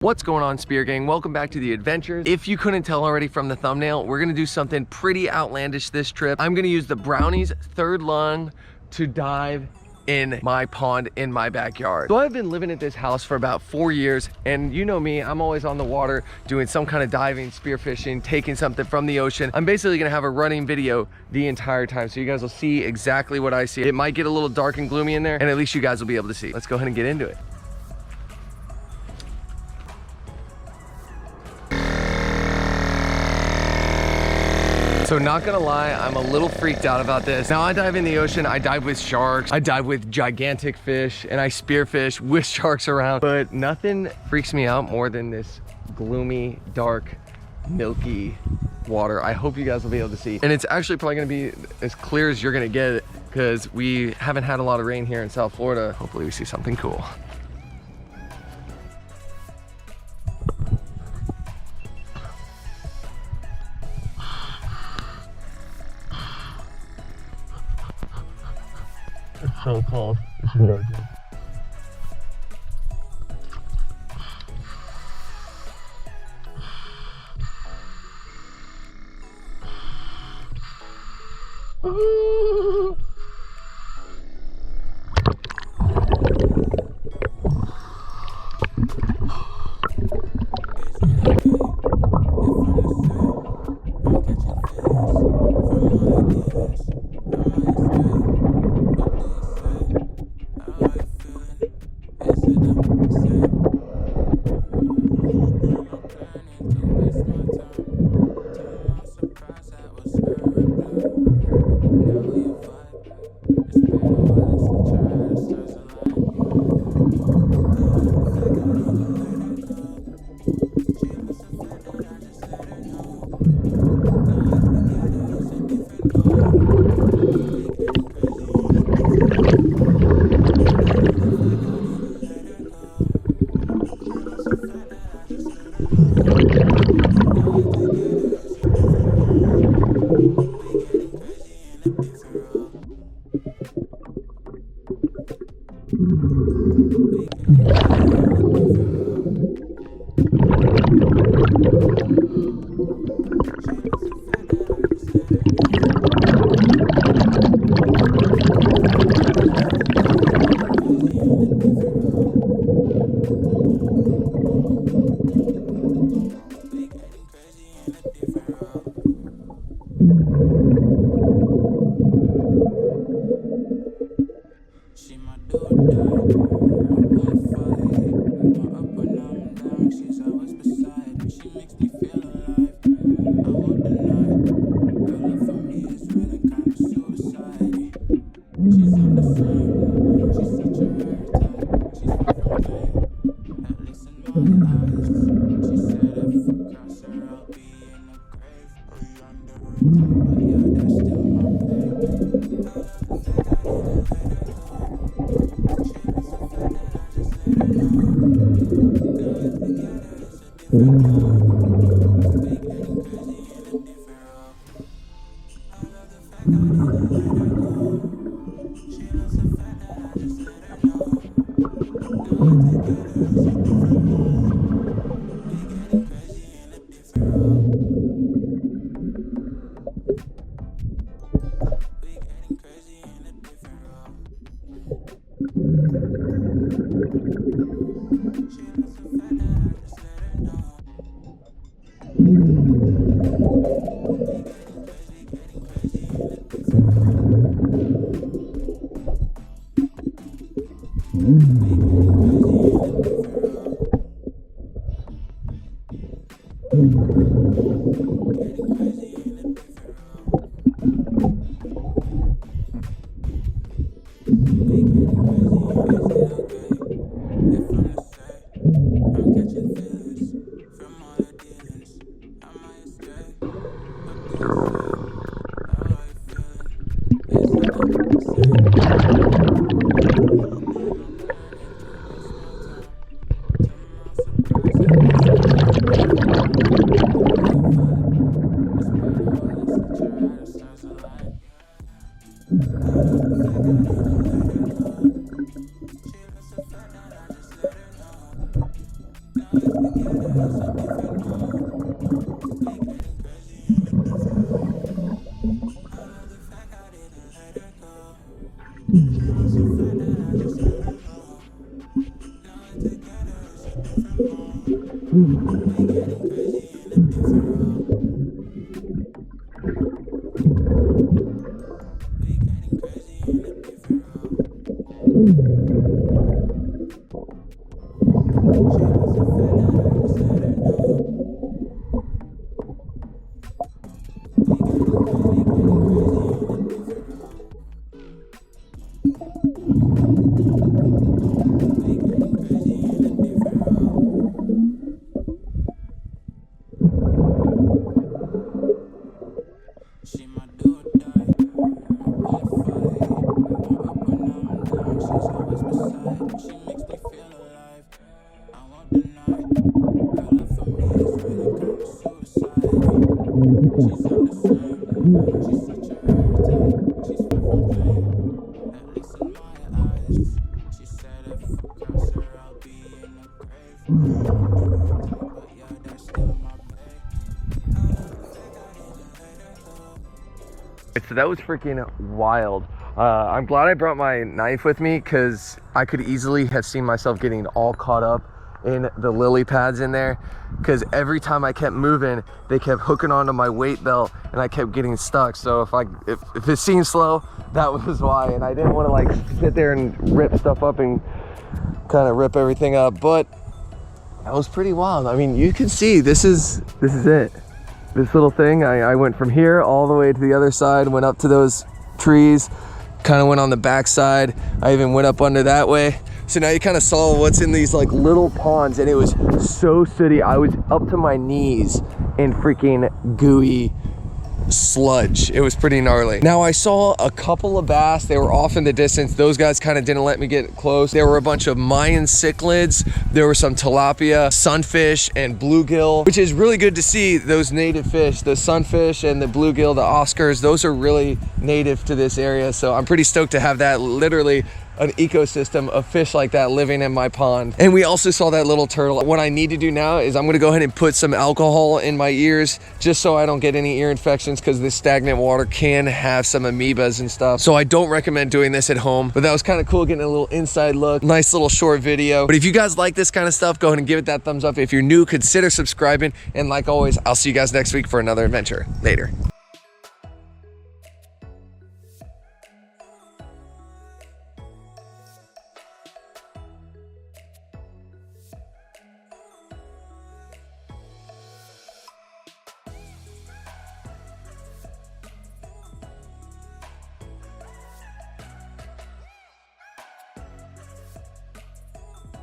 What's going on, Spear Gang? Welcome back to the adventures. If you couldn't tell already from the thumbnail, we're gonna do something pretty outlandish this trip. I'm gonna use the Brownies third lung to dive in my pond in my backyard. So I've been living at this house for about 4 years, and you know me, I'm always on the water doing some kind of diving, spearfishing, taking something from the ocean. I'm basically gonna have a running video the entire time, so you guys will see exactly what I see. It might get a little dark and gloomy in there, and at least you guys will be able to see. Let's go ahead and get into it. So not gonna lie, I'm a little freaked out about this. Now I dive in the ocean, I dive with sharks, I dive with gigantic fish, and I spearfish with sharks around, but nothing freaks me out more than this gloomy, dark, milky water. I hope you guys will be able to see. And it's actually probably gonna be as clear as you're gonna get it because we haven't had a lot of rain here in South Florida. Hopefully we see something cool. It's so cold. This is no joke. So that was freaking wild. I'm glad I brought my knife with me because I could easily have seen myself getting all caught up in the lily pads in there, because every time I kept moving they kept hooking onto my weight belt and I kept getting stuck. So if it seemed slow, that was why. And I didn't want to like sit there and rip stuff up and kind of rip everything up, but that was pretty wild. I mean, you can see this is it. This little thing, I went from here all the way to the other side, went up to those trees, kind of went on the back side. I even went up under that way. So now you kind of saw what's in these like little ponds, and it was so sooty. I was up to my knees in freaking gooey sludge. It was pretty gnarly. Now I saw a couple of bass. They were off in the distance. Those guys kind of didn't let me get close. There were a bunch of Mayan cichlids. There were some tilapia, sunfish, and bluegill, which is really good to see those native fish. The sunfish and the bluegill, the Oscars, those are really native to this area. So I'm pretty stoked to have that, literally an ecosystem of fish like that living in my pond. And we also saw that little turtle. What I need to do now is I'm gonna go ahead and put some alcohol in my ears just so I don't get any ear infections, because this stagnant water can have some amoebas and stuff. So I don't recommend doing this at home, but that was kind of cool getting a little inside look. Nice little short video. But if you guys like this kind of stuff, go ahead and give it that thumbs up. If you're new, consider subscribing. And like always, I'll see you guys next week for another adventure. Later.